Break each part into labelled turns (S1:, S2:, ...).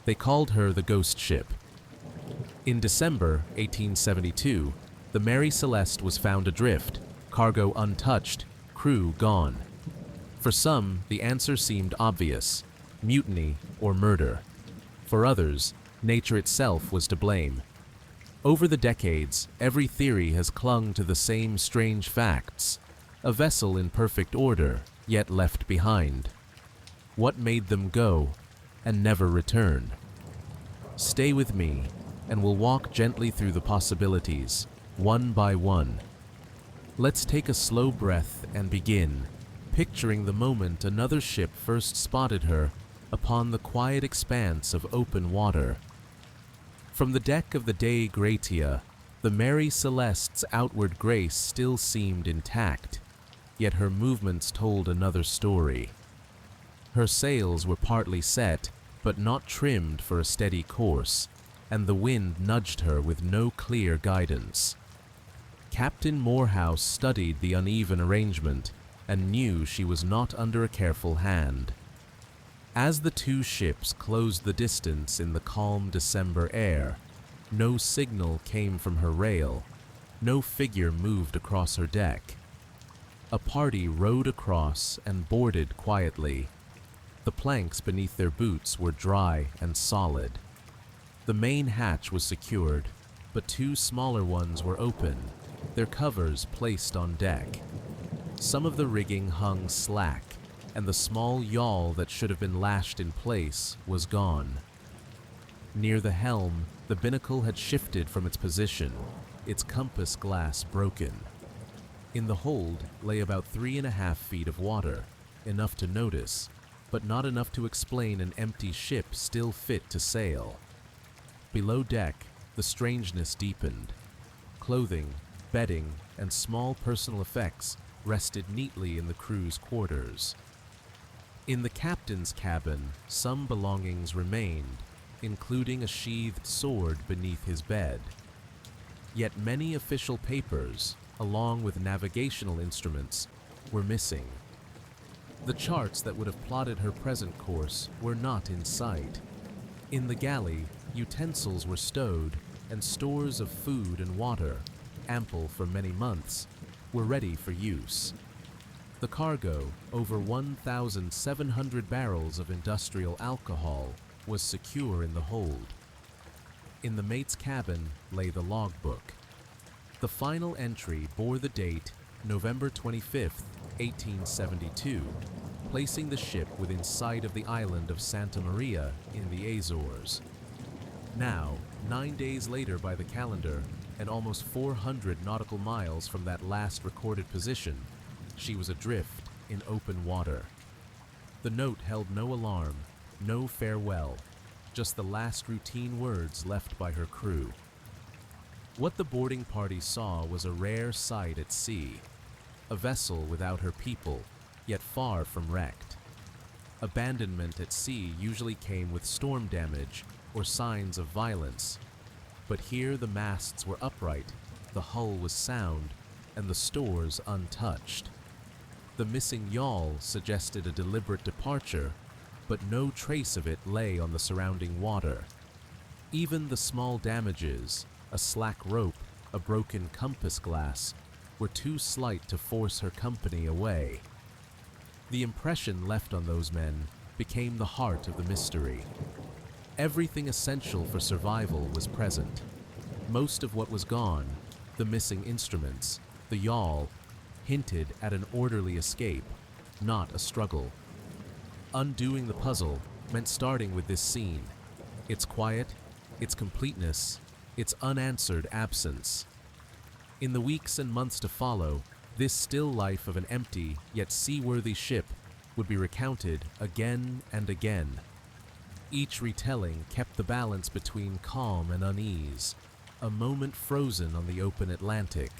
S1: They called her the ghost ship. In December 1872, the Mary Celeste was found adrift, cargo untouched, crew gone. For some, the answer seemed obvious: mutiny or murder. For others, nature itself was to blame. Over the decades, every theory has clung to the same strange facts: a vessel in perfect order, yet left behind. What made them go and never return? Stay with me, and we'll walk gently through the possibilities, one by one. Let's take a slow breath and begin, picturing the moment another ship first spotted her upon the quiet expanse of open water. From the deck of the Dei Gratia, the Mary Celeste's outward grace still seemed intact, yet her movements told another story. Her sails were partly set, but not trimmed for a steady course, and the wind nudged her with no clear guidance. Captain Morehouse studied the uneven arrangement and knew she was not under a careful hand. As the two ships closed the distance in the calm December air, no signal came from her rail, no figure moved across her deck. A party rowed across and boarded quietly. The planks beneath their boots were dry and solid. The main hatch was secured, but two smaller ones were open, their covers placed on deck. Some of the rigging hung slack, and the small yawl that should have been lashed in place was gone. Near the helm, the binnacle had shifted from its position, its compass glass broken. In the hold lay about 3.5 feet of water, enough to notice, but not enough to explain an empty ship still fit to sail. Below deck, the strangeness deepened. Clothing, bedding, and small personal effects rested neatly in the crew's quarters. In the captain's cabin, some belongings remained, including a sheathed sword beneath his bed. Yet many official papers, along with navigational instruments, were missing. The charts that would have plotted her present course were not in sight. In the galley, utensils were stowed, and stores of food and water, ample for many months, were ready for use. The cargo, over 1,700 barrels of industrial alcohol, was secure in the hold. In the mate's cabin lay the logbook. The final entry bore the date November 25th, 1872, placing the ship within sight of the island of Santa Maria in the Azores. Now, 9 days later by the calendar, and almost 400 nautical miles from that last recorded position, she was adrift in open water. The note held no alarm, no farewell, just the last routine words left by her crew. What the boarding party saw was a rare sight at sea, a vessel without her people, yet far from wrecked. Abandonment at sea usually came with storm damage or signs of violence, but here the masts were upright, the hull was sound, and the stores untouched. The missing yawl suggested a deliberate departure, but no trace of it lay on the surrounding water. Even the small damages, a slack rope, a broken compass glass, were too slight to force her company away. The impression left on those men became the heart of the mystery. Everything essential for survival was present. Most of what was gone, the missing instruments, the yawl, hinted at an orderly escape, not a struggle. Undoing the puzzle meant starting with this scene, its quiet, its completeness, its unanswered absence. In the weeks and months to follow, this still life of an empty yet seaworthy ship would be recounted again and again. Each retelling kept the balance between calm and unease, a moment frozen on the open Atlantic.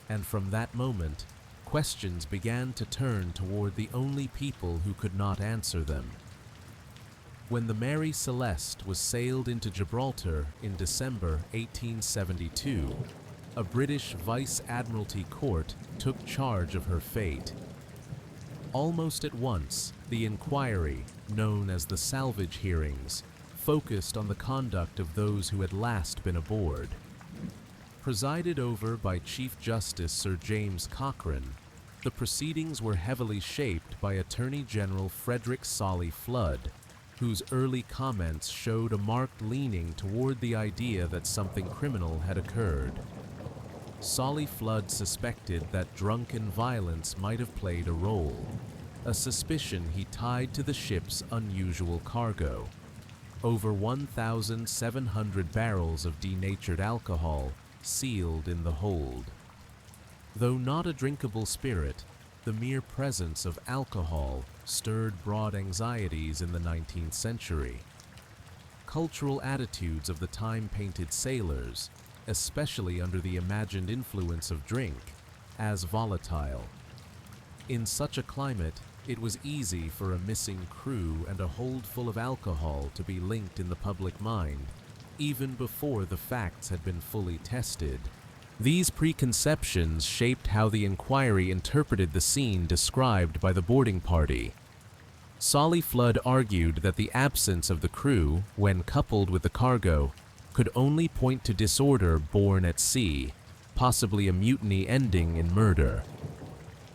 S1: And from that moment, questions began to turn toward the only people who could not answer them. When the Mary Celeste was sailed into Gibraltar in December 1872, a British Vice Admiralty court took charge of her fate. Almost at once, the inquiry, known as the salvage hearings, focused on the conduct of those who had last been aboard. Presided over by Chief Justice Sir James Cochrane, the proceedings were heavily shaped by Attorney General Frederick Solly Flood, whose early comments showed a marked leaning toward the idea that something criminal had occurred. Solly Flood suspected that drunken violence might have played a role, a suspicion he tied to the ship's unusual cargo. Over 1,700 barrels of denatured alcohol sealed in the hold. Though not a drinkable spirit, the mere presence of alcohol stirred broad anxieties in the 19th century. Cultural attitudes of the time painted sailors, especially under the imagined influence of drink, as volatile. In such a climate, it was easy for a missing crew and a hold full of alcohol to be linked in the public mind, even before the facts had been fully tested. These preconceptions shaped how the inquiry interpreted the scene described by the boarding party. Solly Flood argued that the absence of the crew, when coupled with the cargo, could only point to disorder born at sea, possibly a mutiny ending in murder.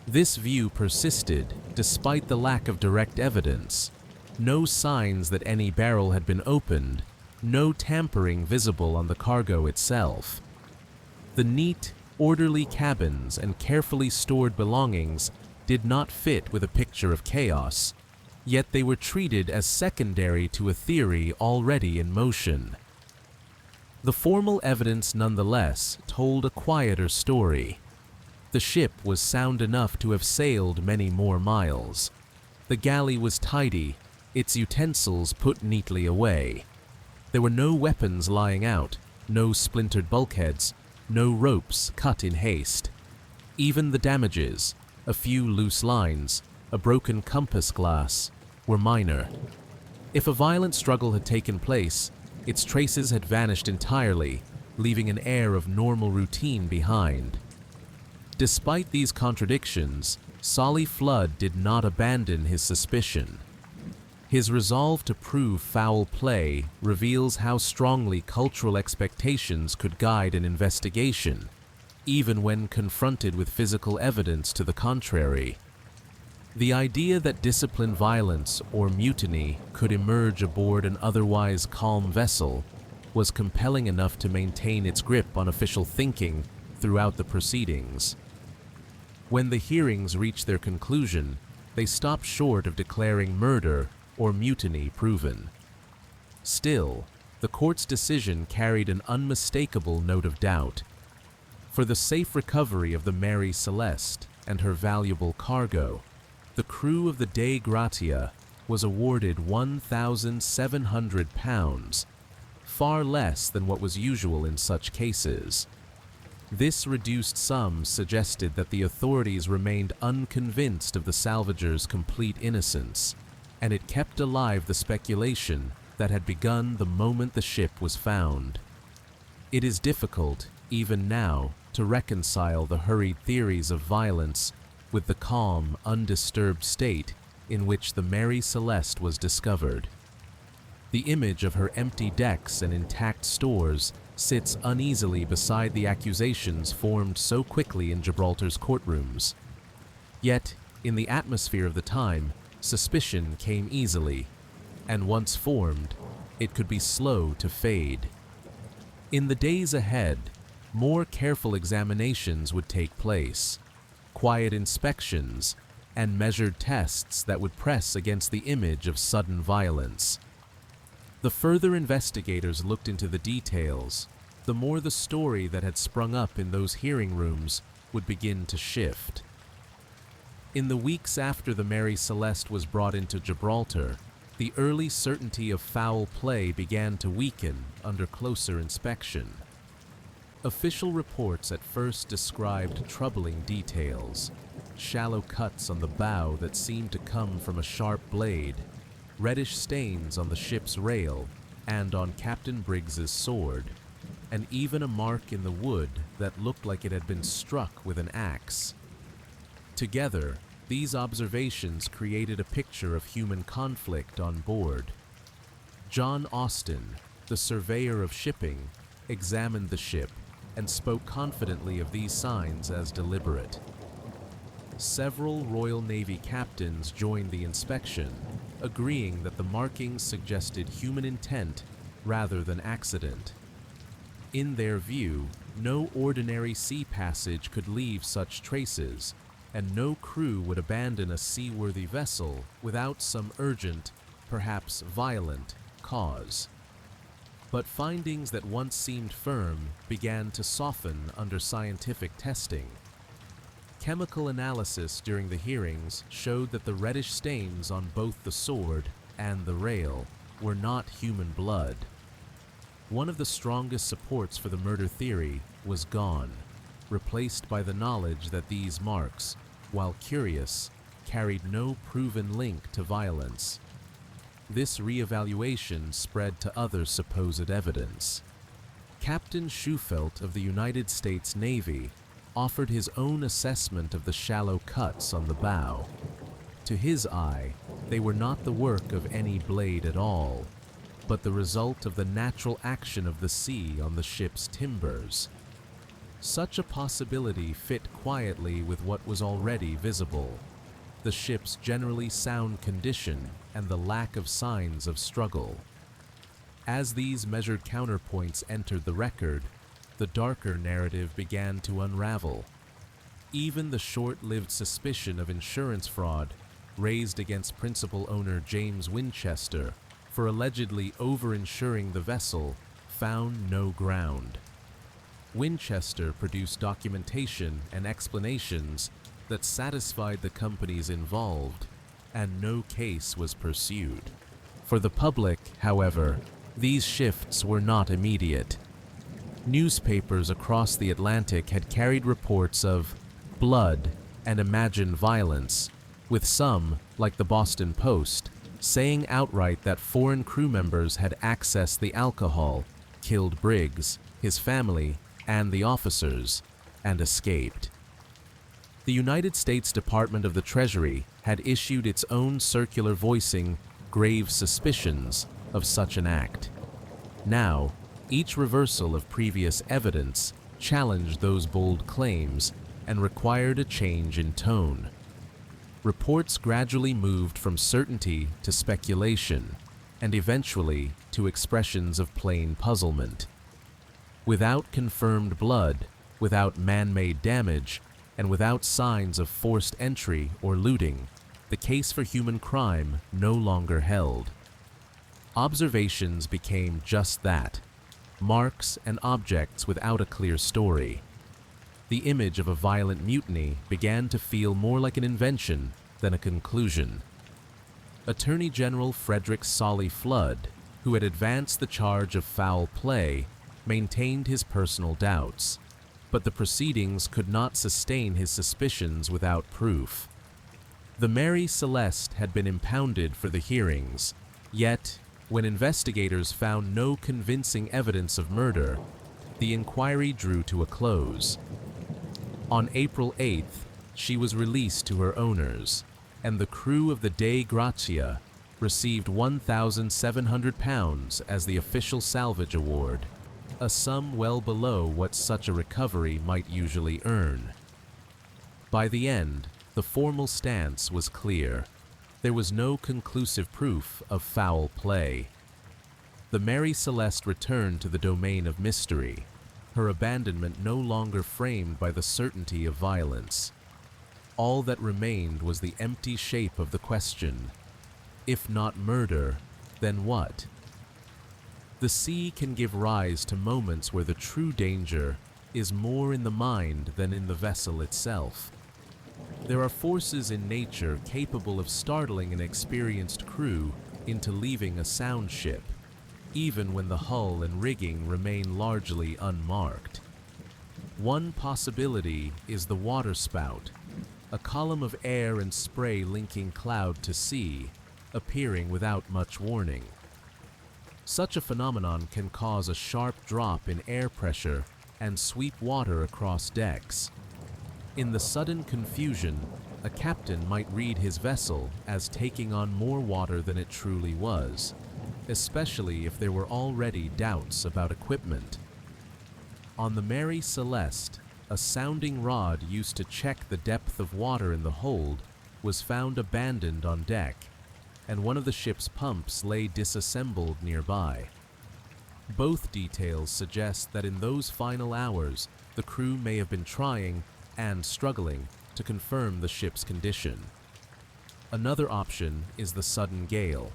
S1: This view persisted despite the lack of direct evidence. No signs that any barrel had been opened, no tampering visible on the cargo itself. The neat, orderly cabins and carefully stored belongings did not fit with a picture of chaos, yet they were treated as secondary to a theory already in motion. The formal evidence nonetheless told a quieter story. The ship was sound enough to have sailed many more miles. The galley was tidy, its utensils put neatly away. There were no weapons lying out, no splintered bulkheads, no ropes cut in haste. Even the damages, a few loose lines, a broken compass glass, were minor. If a violent struggle had taken place, its traces had vanished entirely, leaving an air of normal routine behind. Despite these contradictions, Solly Flood did not abandon his suspicion. His resolve to prove foul play reveals how strongly cultural expectations could guide an investigation, even when confronted with physical evidence to the contrary. The idea that disciplined violence or mutiny could emerge aboard an otherwise calm vessel was compelling enough to maintain its grip on official thinking throughout the proceedings. When the hearings reached their conclusion, they stopped short of declaring murder or mutiny proven. Still, the court's decision carried an unmistakable note of doubt. For the safe recovery of the Mary Celeste and her valuable cargo, the crew of the Dei Gratia was awarded £1,700, far less than what was usual in such cases. This reduced sum suggested that the authorities remained unconvinced of the salvager's complete innocence, and it kept alive the speculation that had begun the moment the ship was found. It is difficult, even now, to reconcile the hurried theories of violence with the calm, undisturbed state in which the Mary Celeste was discovered. The image of her empty decks and intact stores sits uneasily beside the accusations formed so quickly in Gibraltar's courtrooms. Yet, in the atmosphere of the time, suspicion came easily, and once formed, it could be slow to fade. In the days ahead, more careful examinations would take place, quiet inspections, and measured tests that would press against the image of sudden violence. The further investigators looked into the details, the more the story that had sprung up in those hearing rooms would begin to shift. In the weeks after the Mary Celeste was brought into Gibraltar, the early certainty of foul play began to weaken under closer inspection. Official reports at first described troubling details: shallow cuts on the bow that seemed to come from a sharp blade, reddish stains on the ship's rail and on Captain Briggs's sword, and even a mark in the wood that looked like it had been struck with an axe. Together, these observations created a picture of human conflict on board. John Austin, the surveyor of shipping, examined the ship and spoke confidently of these signs as deliberate. Several Royal Navy captains joined the inspection, agreeing that the markings suggested human intent rather than accident. In their view, no ordinary sea passage could leave such traces, and no crew would abandon a seaworthy vessel without some urgent, perhaps violent, cause. But findings that once seemed firm began to soften under scientific testing. Chemical analysis during the hearings showed that the reddish stains on both the sword and the rail were not human blood. One of the strongest supports for the murder theory was gone, replaced by the knowledge that these marks, while curious, carried no proven link to violence. This reevaluation spread to other supposed evidence. Captain Schufelt of the United States Navy offered his own assessment of the shallow cuts on the bow. To his eye, they were not the work of any blade at all, but the result of the natural action of the sea on the ship's timbers. Such a possibility fit quietly with what was already visible: the ship's generally sound condition and the lack of signs of struggle. As these measured counterpoints entered the record, the darker narrative began to unravel. Even the short-lived suspicion of insurance fraud raised against principal owner James Winchester for allegedly over-insuring the vessel found no ground. Winchester produced documentation and explanations that satisfied the companies involved, and no case was pursued. For the public, however, these shifts were not immediate. Newspapers across the Atlantic had carried reports of blood and imagined violence, with some, like the Boston Post, saying outright that foreign crew members had accessed the alcohol, killed Briggs, his family, and the officers, and escaped. The United States Department of the Treasury had issued its own circular voicing grave suspicions of such an act. Now, each reversal of previous evidence challenged those bold claims and required a change in tone. Reports gradually moved from certainty to speculation, and eventually to expressions of plain puzzlement. Without confirmed blood, without man-made damage, and without signs of forced entry or looting, the case for human crime no longer held. Observations became just that: marks and objects without a clear story. The image of a violent mutiny began to feel more like an invention than a conclusion. Attorney General Frederick Solly Flood, who had advanced the charge of foul play, maintained his personal doubts, but the proceedings could not sustain his suspicions without proof. The Mary Celeste had been impounded for the hearings, yet, when investigators found no convincing evidence of murder, the inquiry drew to a close. On April 8th, she was released to her owners, and the crew of the Dei Gratia received £1,700 as the official salvage award, a sum well below what such a recovery might usually earn. By the end, the formal stance was clear. There was no conclusive proof of foul play. The Mary Celeste returned to the domain of mystery, her abandonment no longer framed by the certainty of violence. All that remained was the empty shape of the question: if not murder, then what? The sea can give rise to moments where the true danger is more in the mind than in the vessel itself. There are forces in nature capable of startling an experienced crew into leaving a sound ship, even when the hull and rigging remain largely unmarked. One possibility is the waterspout, a column of air and spray linking cloud to sea, appearing without much warning. Such a phenomenon can cause a sharp drop in air pressure and sweep water across decks. In the sudden confusion, a captain might read his vessel as taking on more water than it truly was. especially if there were already doubts about equipment. On the Mary Celeste, a sounding rod used to check the depth of water in the hold was found abandoned on deck, and one of the ship's pumps lay disassembled nearby. Both details suggest that in those final hours, the crew may have been trying and struggling to confirm the ship's condition. Another option is the sudden gale.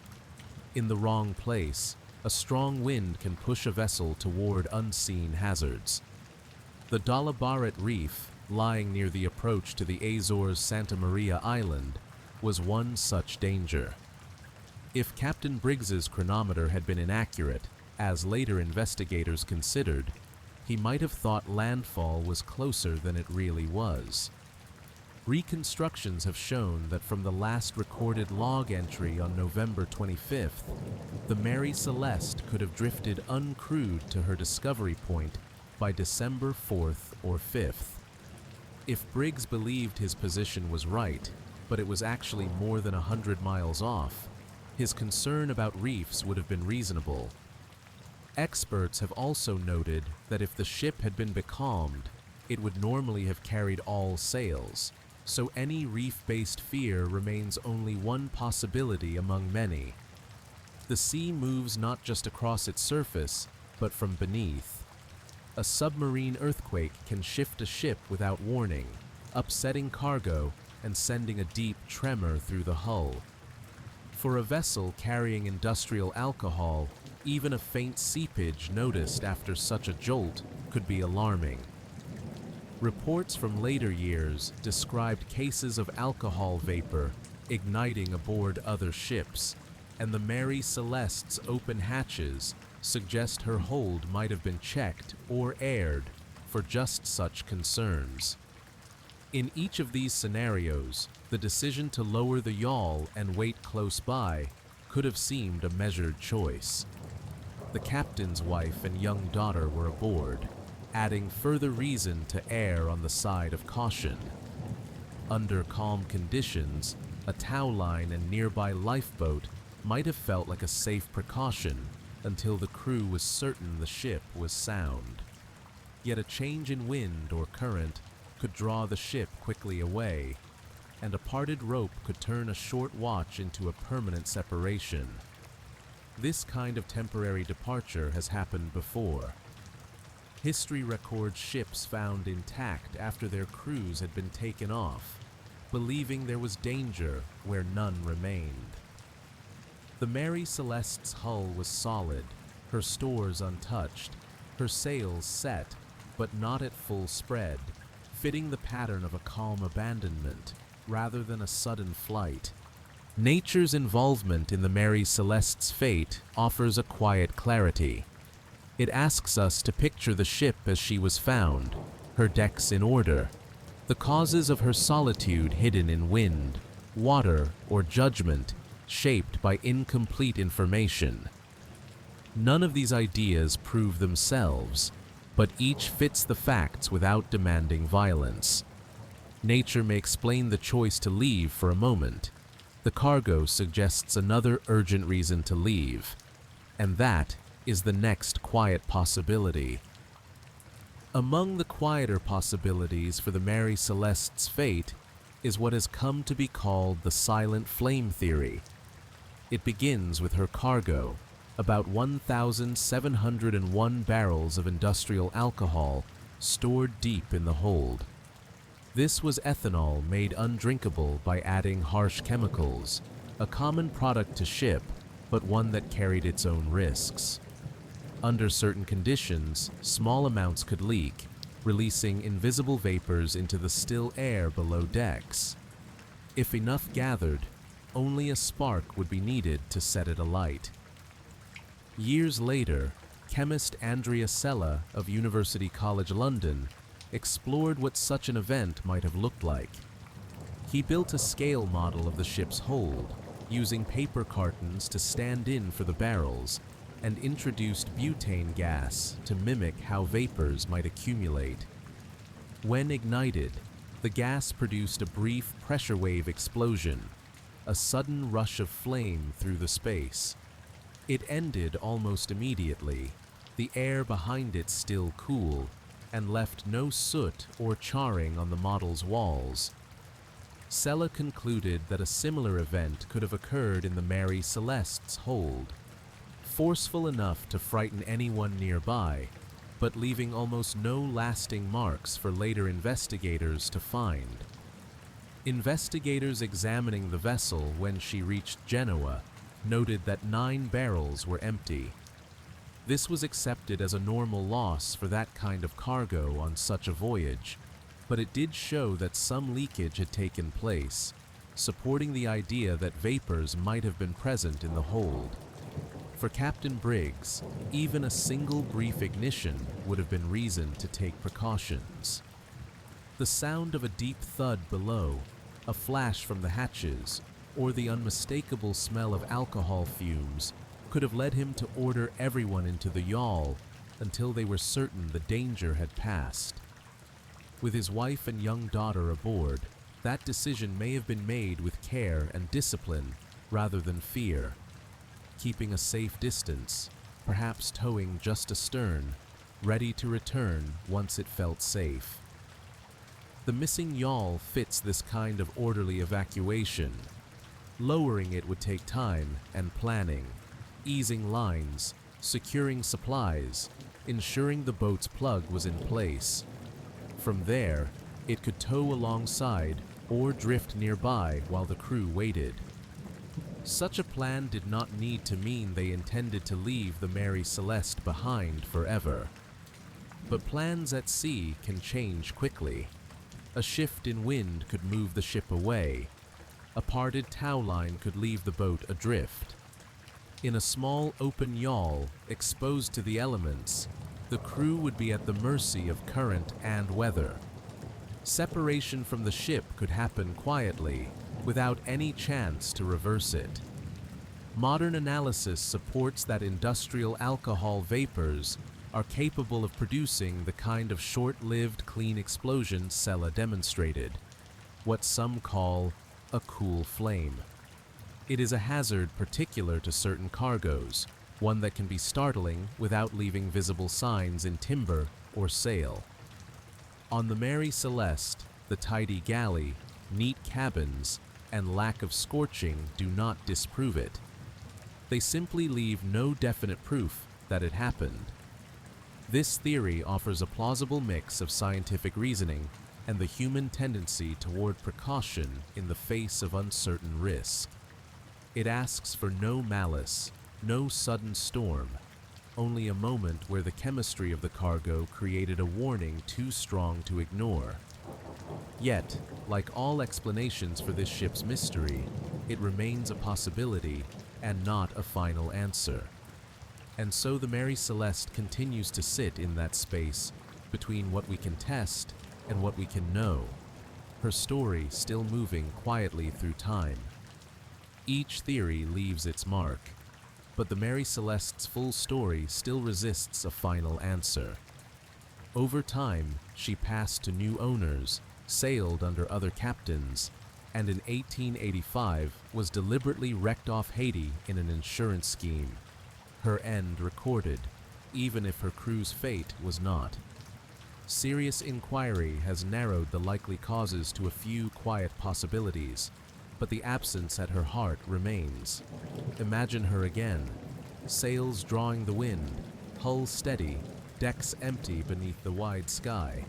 S1: In the wrong place, a strong wind can push a vessel toward unseen hazards. The Dalabaret Reef, lying near the approach to the Azores' Santa Maria Island, was one such danger. If Captain Briggs's chronometer had been inaccurate, as later investigators considered, he might have thought landfall was closer than it really was. Reconstructions have shown that from the last recorded log entry on November 25th, the Mary Celeste could have drifted uncrewed to her discovery point by December 4th or 5th. If Briggs believed his position was right, but it was actually more than 100 miles off, his concern about reefs would have been reasonable. Experts have also noted that if the ship had been becalmed, it would normally have carried all sails, so any reef-based fear remains only one possibility among many. The sea moves not just across its surface, but from beneath. A submarine earthquake can shift a ship without warning, upsetting cargo and sending a deep tremor through the hull. For a vessel carrying industrial alcohol, even a faint seepage noticed after such a jolt could be alarming. Reports from later years described cases of alcohol vapor igniting aboard other ships, and the Mary Celeste's open hatches suggest her hold might have been checked or aired for just such concerns. In each of these scenarios, the decision to lower the yawl and wait close by could have seemed a measured choice. The captain's wife and young daughter were aboard, adding further reason to err on the side of caution. Under calm conditions, a tow line and nearby lifeboat might have felt like a safe precaution until the crew was certain the ship was sound. Yet a change in wind or current could draw the ship quickly away, and a parted rope could turn a short watch into a permanent separation. This kind of temporary departure has happened before. History records ships found intact after their crews had been taken off, believing there was danger where none remained. The Mary Celeste's hull was solid, her stores untouched, her sails set, but not at full spread, fitting the pattern of a calm abandonment rather than a sudden flight. Nature's involvement in the Mary Celeste's fate offers a quiet clarity. It asks us to picture the ship as she was found, her decks in order, the causes of her solitude hidden in wind, water, or judgment, shaped by incomplete information. None of these ideas prove themselves, but each fits the facts without demanding violence. Nature may explain the choice to leave for a moment. The cargo suggests another urgent reason to leave, and that is the next quiet possibility. Among the quieter possibilities for the Mary Celeste's fate is what has come to be called the silent flame theory. It begins with her cargo, about 1,701 barrels of industrial alcohol stored deep in the hold. This was ethanol made undrinkable by adding harsh chemicals, a common product to ship, but one that carried its own risks. Under certain conditions, small amounts could leak, releasing invisible vapors into the still air below decks. If enough gathered, only a spark would be needed to set it alight. Years later, chemist Andrea Sella of University College London explored what such an event might have looked like. He built a scale model of the ship's hold, using paper cartons to stand in for the barrels, and introduced butane gas to mimic how vapors might accumulate. When ignited, the gas produced a brief pressure wave explosion, a sudden rush of flame through the space. It ended almost immediately, the air behind it still cool, and left no soot or charring on the model's walls. Sella concluded that a similar event could have occurred in the Mary Celeste's hold, forceful enough to frighten anyone nearby, but leaving almost no lasting marks for later investigators to find. Investigators examining the vessel when she reached Genoa noted that 9 barrels were empty. This was accepted as a normal loss for that kind of cargo on such a voyage, but it did show that some leakage had taken place, supporting the idea that vapors might have been present in the hold. For Captain Briggs, even a single brief ignition would have been reason to take precautions. The sound of a deep thud below, a flash from the hatches, or the unmistakable smell of alcohol fumes could have led him to order everyone into the yawl until they were certain the danger had passed. With his wife and young daughter aboard, that decision may have been made with care and discipline rather than fear, keeping a safe distance, perhaps towing just astern, ready to return once it felt safe. The missing yawl fits this kind of orderly evacuation. Lowering it would take time and planning, easing lines, securing supplies, ensuring the boat's plug was in place. From there, it could tow alongside or drift nearby while the crew waited. Such a plan did not need to mean they intended to leave the Mary Celeste behind forever. But plans at sea can change quickly. A shift in wind could move the ship away. A parted tow line could leave the boat adrift. In a small open yawl, exposed to the elements, the crew would be at the mercy of current and weather. Separation from the ship could happen quietly, without any chance to reverse it. Modern analysis supports that industrial alcohol vapors are capable of producing the kind of short-lived clean explosion Sella demonstrated, what some call a cool flame. It is a hazard particular to certain cargoes, one that can be startling without leaving visible signs in timber or sail. On the Mary Celeste, the tidy galley, neat cabins, and lack of scorching do not disprove it. They simply leave no definite proof that it happened. This theory offers a plausible mix of scientific reasoning and the human tendency toward precaution in the face of uncertain risk. It asks for no malice, no sudden storm, only a moment where the chemistry of the cargo created a warning too strong to ignore. Yet, like all explanations for this ship's mystery, it remains a possibility and not a final answer. And so the Mary Celeste continues to sit in that space between what we can test and what we can know, her story still moving quietly through time. Each theory leaves its mark, but the Mary Celeste's full story still resists a final answer. Over time, she passed to new owners, sailed under other captains, and in 1885 was deliberately wrecked off Haiti in an insurance scheme. Her end recorded, even if her crew's fate was not. Serious inquiry has narrowed the likely causes to a few quiet possibilities, but the absence at her heart remains. Imagine her again, sails drawing the wind, hull steady, decks empty beneath the wide sky.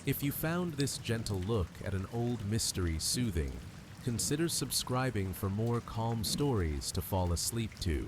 S1: If you found this gentle look at an old mystery soothing, consider subscribing for more calm stories to fall asleep to.